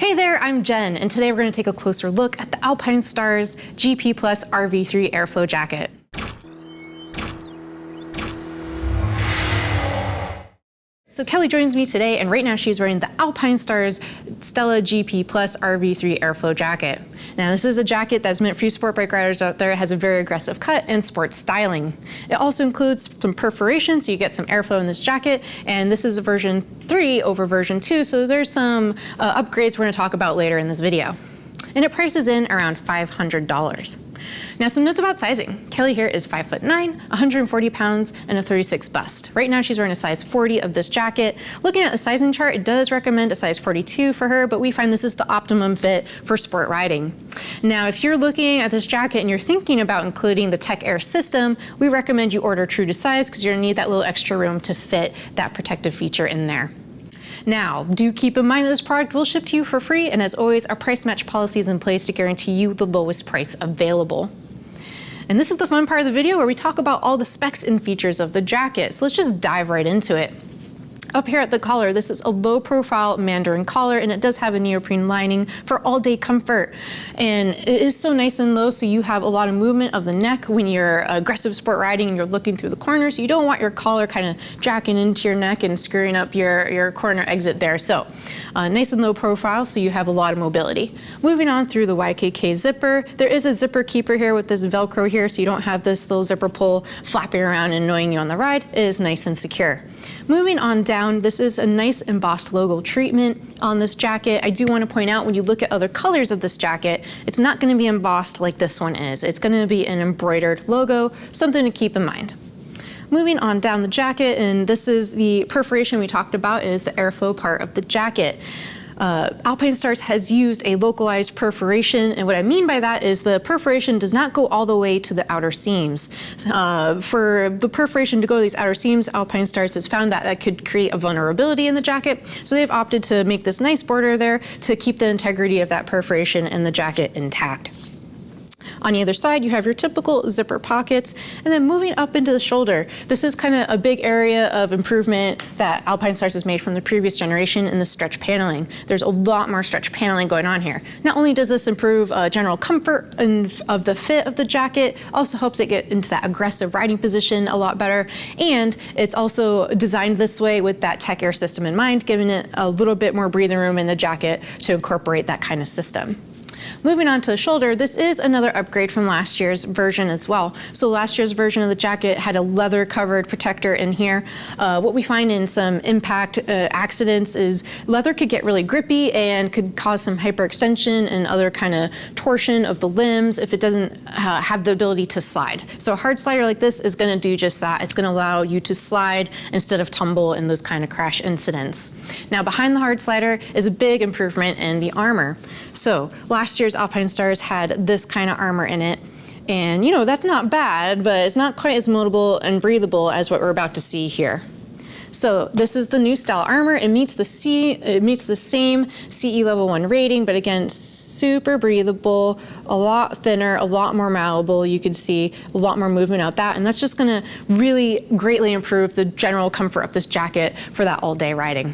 Hey there, I'm Jen, and today we're going to take a closer look at the Alpinestars GP Plus RV3 Airflow jacket. So Kelly joins me today, and right now she's wearing the Alpinestars Stella GP Plus RV3 Airflow jacket. Now this is a jacket that's meant for you sport bike riders out there. It has a very aggressive cut and sports styling. It also includes some perforation, so you get some airflow in this jacket, and this is a version 3 over version 2, so there's some upgrades we're going to talk about later in this video. And it prices in around $500. Now some notes about sizing. Kelly here is 5'9", 140 pounds, and a 36 bust. Right now she's wearing a size 40 of this jacket. Looking at the sizing chart, it does recommend a size 42 for her, but we find this is the optimum fit for sport riding. Now if you're looking at this jacket and you're thinking about including the Tech Air system, we recommend you order true to size because you're gonna need that little extra room to fit that protective feature in there. Now, do keep in mind that this product will ship to you for free, and as always, our price match policy is in place to guarantee you the lowest price available. And this is the fun part of the video where we talk about all the specs and features of the jacket, so let's just dive right into it. Up here at the collar, this is a low profile mandarin collar, and it does have a neoprene lining for all day comfort. And it is so nice and low, so you have a lot of movement of the neck when you're aggressive sport riding and you're looking through the corners. You don't want your collar kind of jacking into your neck and screwing up your corner exit there. So nice and low profile, so you have a lot of mobility. Moving on through the YKK zipper, there is a zipper keeper here with this Velcro here, so you don't have this little zipper pull flapping around and annoying you on the ride. It is nice and secure. Moving on down, this is a nice embossed logo treatment on this jacket. I do want to point out, when you look at other colors of this jacket, it's not going to be embossed like this one is. It's going to be an embroidered logo, something to keep in mind. Moving on down the jacket, and this is the perforation we talked about, is the airflow part of the jacket. Alpinestars has used a localized perforation, and what I mean by that is the perforation does not go all the way to the outer seams. For the perforation to go to these outer seams, Alpinestars has found that that could create a vulnerability in the jacket, so they've opted to make this nice border there to keep the integrity of that perforation in the jacket intact. On the other side, you have your typical zipper pockets, and then moving up into the shoulder, this is kind of a big area of improvement that Alpinestars has made from the previous generation in the stretch paneling. There's a lot more stretch paneling going on here. Not only does this improve general comfort of the fit of the jacket, also helps it get into that aggressive riding position a lot better, and it's also designed this way with that Tech Air system in mind, giving it a little bit more breathing room in the jacket to incorporate that kind of system. Moving on to the shoulder, this is another upgrade from last year's version as well. So last year's version of the jacket had a leather covered protector in here. What we find in some impact accidents is leather could get really grippy and could cause some hyperextension and other kind of torsion of the limbs if it doesn't have the ability to slide. So a hard slider like this is going to do just that. It's going to allow you to slide instead of tumble in those kind of crash incidents. Now behind the hard slider is a big improvement in the armor. So last year's Alpinestars had this kind of armor in it, and you know, that's not bad, but it's not quite as moldable and breathable as what we're about to see here. So this is the new style armor. It meets the same CE level 1 rating, but again, super breathable, a lot thinner, a lot more malleable. You can see a lot more movement out that, and that's just gonna really greatly improve the general comfort of this jacket for that all day riding.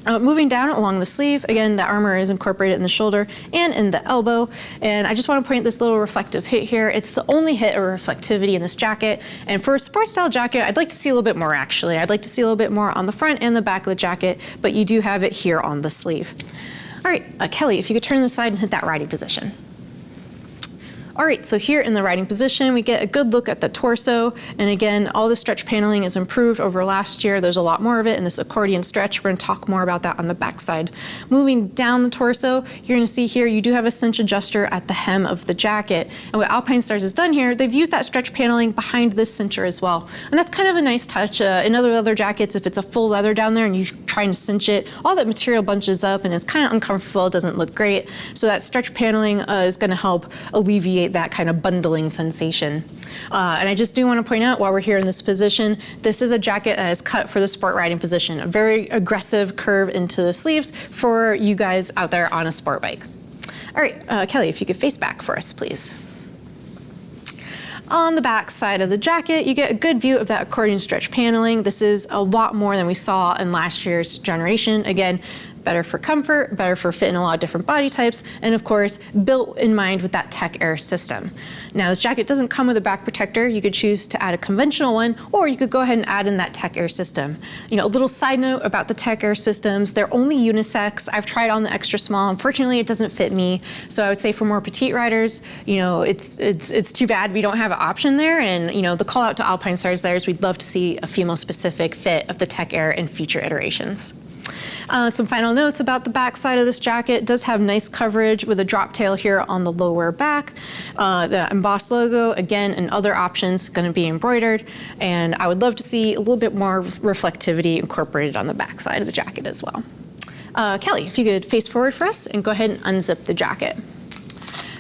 Moving down along the sleeve, again, the armor is incorporated in the shoulder and in the elbow. And I just want to point this little reflective hit here. It's the only hit of reflectivity in this jacket. And for a sports style jacket, I'd like to see a little bit more actually. I'd like to see a little bit more on the front and the back of the jacket, but you do have it here on the sleeve. All right, Kelly, if you could turn to the side and hit that riding position. All right, so here in the riding position, we get a good look at the torso. And again, all the stretch paneling is improved over last year. There's a lot more of it in this accordion stretch. We're gonna talk more about that on the back side. Moving down the torso, you're gonna see here, you do have a cinch adjuster at the hem of the jacket. And what Alpinestars has done here, they've used that stretch paneling behind this cincher as well. And that's kind of a nice touch. In other leather jackets, if it's a full leather down there and you try and cinch it, all that material bunches up and it's kind of uncomfortable, it doesn't look great. So that stretch paneling is gonna help alleviate that kind of bundling sensation. And I just do want to point out, while we're here in this position, this is a jacket that is cut for the sport riding position, a very aggressive curve into the sleeves for you guys out there on a sport bike. All right, Kelly, if you could face back for us, please. On the back side of the jacket, you get a good view of that accordion stretch paneling. This is a lot more than we saw in last year's generation. Again, better for comfort, better for fit in a lot of different body types, and of course, built in mind with that Tech Air system. Now, this jacket doesn't come with a back protector. You could choose to add a conventional one, or you could go ahead and add in that Tech Air system. You know, a little side note about the Tech Air systems, they're only unisex. I've tried on the extra small. Unfortunately, it doesn't fit me. So I would say for more petite riders, you know, it's too bad we don't have an option there. And, you know, the call out to Alpinestars there is we'd love to see a female specific fit of the Tech Air in future iterations. Some final notes about the back side of this jacket. It does have nice coverage with a drop tail here on the lower back. The embossed logo, again, and other options going to be embroidered. And I would love to see a little bit more reflectivity incorporated on the back side of the jacket as well. Kelly, if you could face forward for us and go ahead and unzip the jacket.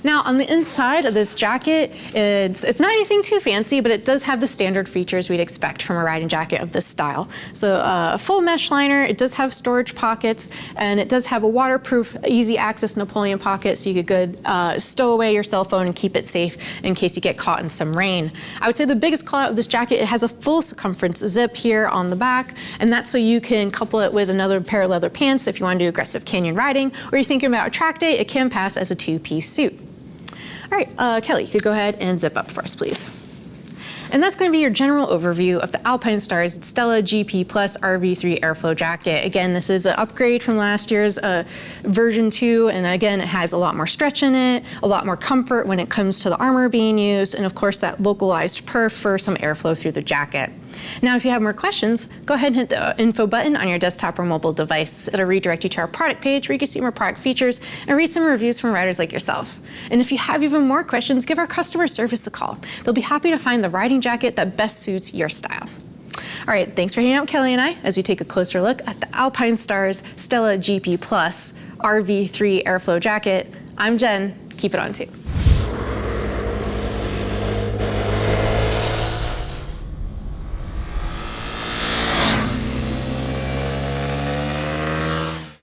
Now, on the inside of this jacket, it's not anything too fancy, but it does have the standard features we'd expect from a riding jacket of this style. So a full mesh liner, it does have storage pockets, and it does have a waterproof, easy access Napoleon pocket, so you could stow away your cell phone and keep it safe in case you get caught in some rain. I would say the biggest call out of this jacket, it has a full circumference zip here on the back, and that's so you can couple it with another pair of leather pants if you want to do aggressive canyon riding, or you're thinking about a track day, it can pass as a two-piece suit. All right, Kelly, you could go ahead and zip up for us, please. And that's going to be your general overview of the Alpinestars Stella GP Plus RV3 Airflow jacket. Again, this is an upgrade from last year's version 2, and again, it has a lot more stretch in it, a lot more comfort when it comes to the armor being used, and of course that localized perf for some airflow through the jacket. Now, if you have more questions, go ahead and hit the info button on your desktop or mobile device. It'll redirect you to our product page where you can see more product features and read some reviews from riders like yourself. And if you have even more questions, give our customer service a call. They'll be happy to find the riding jacket that best suits your style. All right, thanks for hanging out with Kelly and I as we take a closer look at the Alpinestars Stella GP Plus RV3 Airflow jacket. I'm Jen. Keep it on too.